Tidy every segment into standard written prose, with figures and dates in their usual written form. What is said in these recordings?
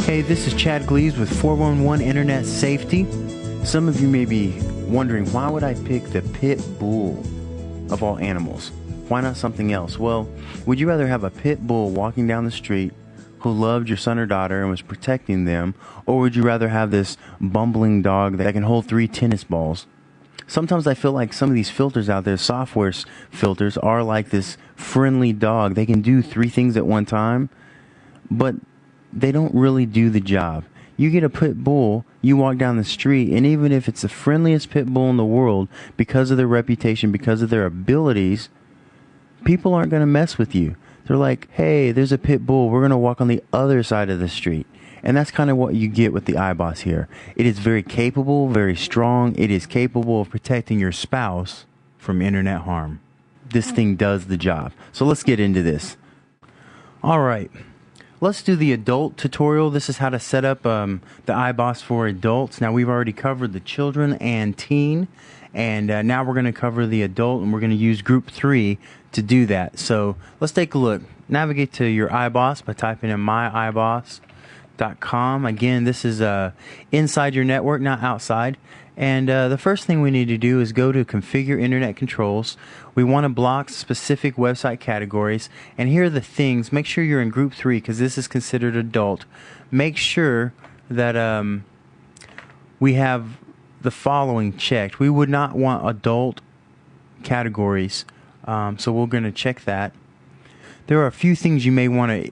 Hey, this is Chad Gleaves with 411 Internet Safety. Some of you may be wondering, why would I pick the pit bull of all animals? Why not something else? Well, would you rather have a pit bull walking down the street who loved your son or daughter and was protecting them, or would you rather have this bumbling dog that can hold 3 tennis balls? Sometimes I feel like some of these filters out there, software filters, are like this friendly dog. They can do 3 things at one time, but they don't really do the job. You get a pit bull, you walk down the street, and even if it's the friendliest pit bull in the world, because of their reputation, because of their abilities, people aren't going to mess with you. They're like, hey, there's a pit bull, we're going to walk on the other side of the street. And that's kind of what you get with the IBOSS here. It is very capable, very strong. It is capable of protecting your spouse from internet harm. This thing does the job. So let's get into this. All right. Let's do the adult tutorial. This is how to set up the IBOSS for adults. Now, we've already covered the children and teen, and now we're going to cover the adult, and we're going to use group 3 to do that. So let's take a look. Navigate to your IBOSS by typing in myiboss.com. Again, this is inside your network, not outside. And the first thing we need to do is go to Configure Internet Controls. We want to block specific website categories. And here are the things. Make sure you're in Group 3 because this is considered adult. Make sure that we have the following checked. We would not want adult categories, so we're going to check that. There are a few things you may want to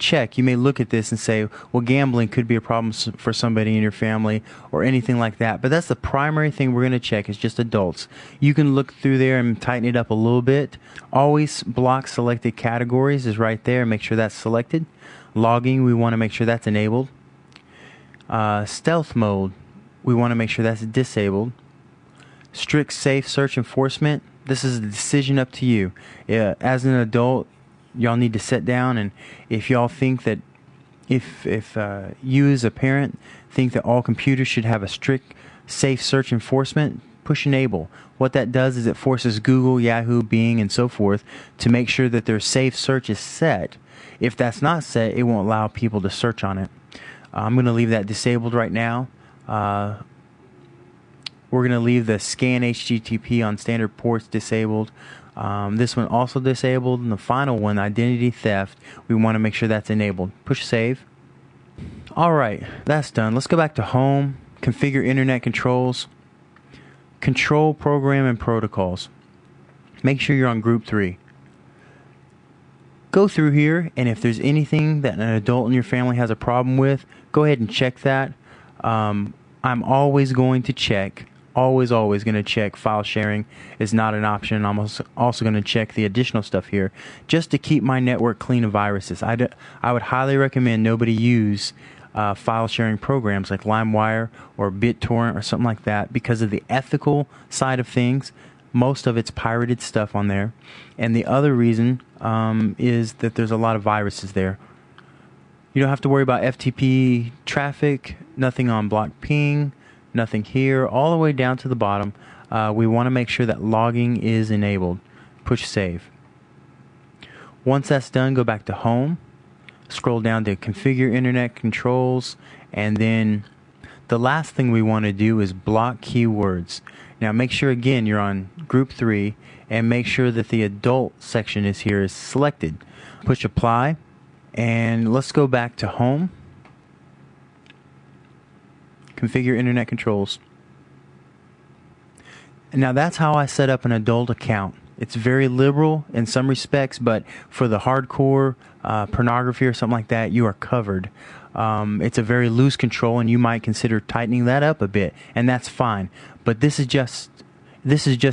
check. You may look at this and say, well, gambling could be a problem for somebody in your family or anything like that. But that's the primary thing we're going to check, is just adults. You can look through there and tighten it up a little bit. Always block selected categories is right there. Make sure that's selected. Logging, we want to make sure that's enabled. Stealth mode, we want to make sure that's disabled. Strict safe search enforcement, this is a decision up to you. As an adult, y'all need to sit down, and if y'all think that if you as a parent think that all computers should have a strict safe search enforcement, push enable. What that does is it forces Google, Yahoo, Bing, and so forth to make sure that their safe search is set. If that's not set, it won't allow people to search on it. I'm going to leave that disabled right now. We're going to leave the scan HTTP on standard ports disabled. This one also disabled, and the final one, identity theft, we want to make sure that's enabled. Push save. Alright, that's done. Let's go back to home, configure internet controls, control program and protocols. Make sure you're on group 3. Go through here, and if there's anything that an adult in your family has a problem with, go ahead and check that. I'm always going to check. Always going to check file sharing is not an option. I'm also going to check the additional stuff here just to keep my network clean of viruses. I would highly recommend nobody use file sharing programs like LimeWire or BitTorrent or something like that because of the ethical side of things. Most of it's pirated stuff on there, and the other reason is that there's a lot of viruses there. You don't have to worry about FTP traffic, nothing on block ping, nothing here, all the way down to the bottom. We want to make sure that logging is enabled. Push save. Once that's done, go back to home, scroll down to configure internet controls, and then the last thing we want to do is block keywords. Now make sure again you're on group 3 and make sure that the adult section is selected. Push apply, and let's go back to home. Configure internet controls. Now that's how I set up an adult account. It's very liberal in some respects, but for the hardcore pornography or something like that, you are covered. It's a very loose control, and you might consider tightening that up a bit, and that's fine. But this is just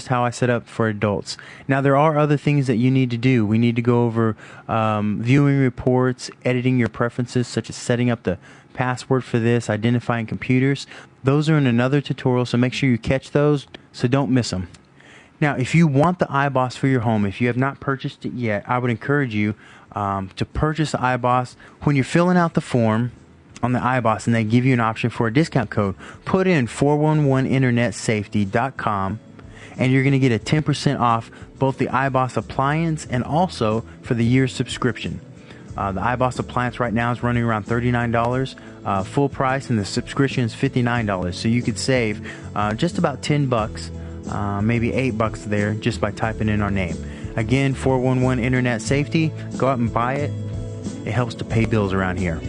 how I set up for adults. Now there are other things that you need to do. We need to go over viewing reports, editing your preferences, such as setting up the password for this, identifying computers. Those are in another tutorial, so make sure you catch those so don't miss them. Now if you want the IBOSS for your home, if you have not purchased it yet, I would encourage you to purchase the IBOSS. When you're filling out the form on the IBOSS and they give you an option for a discount code, put in 411internetsafety.com and you're going to get a 10% off both the IBOSS appliance and also for the year's subscription. The IBOSS appliance right now is running around $39 full price, and the subscription is $59. So you could save just about 10 bucks, maybe 8 bucks there just by typing in our name. Again, 411 Internet Safety. Go out and buy it. It helps to pay bills around here.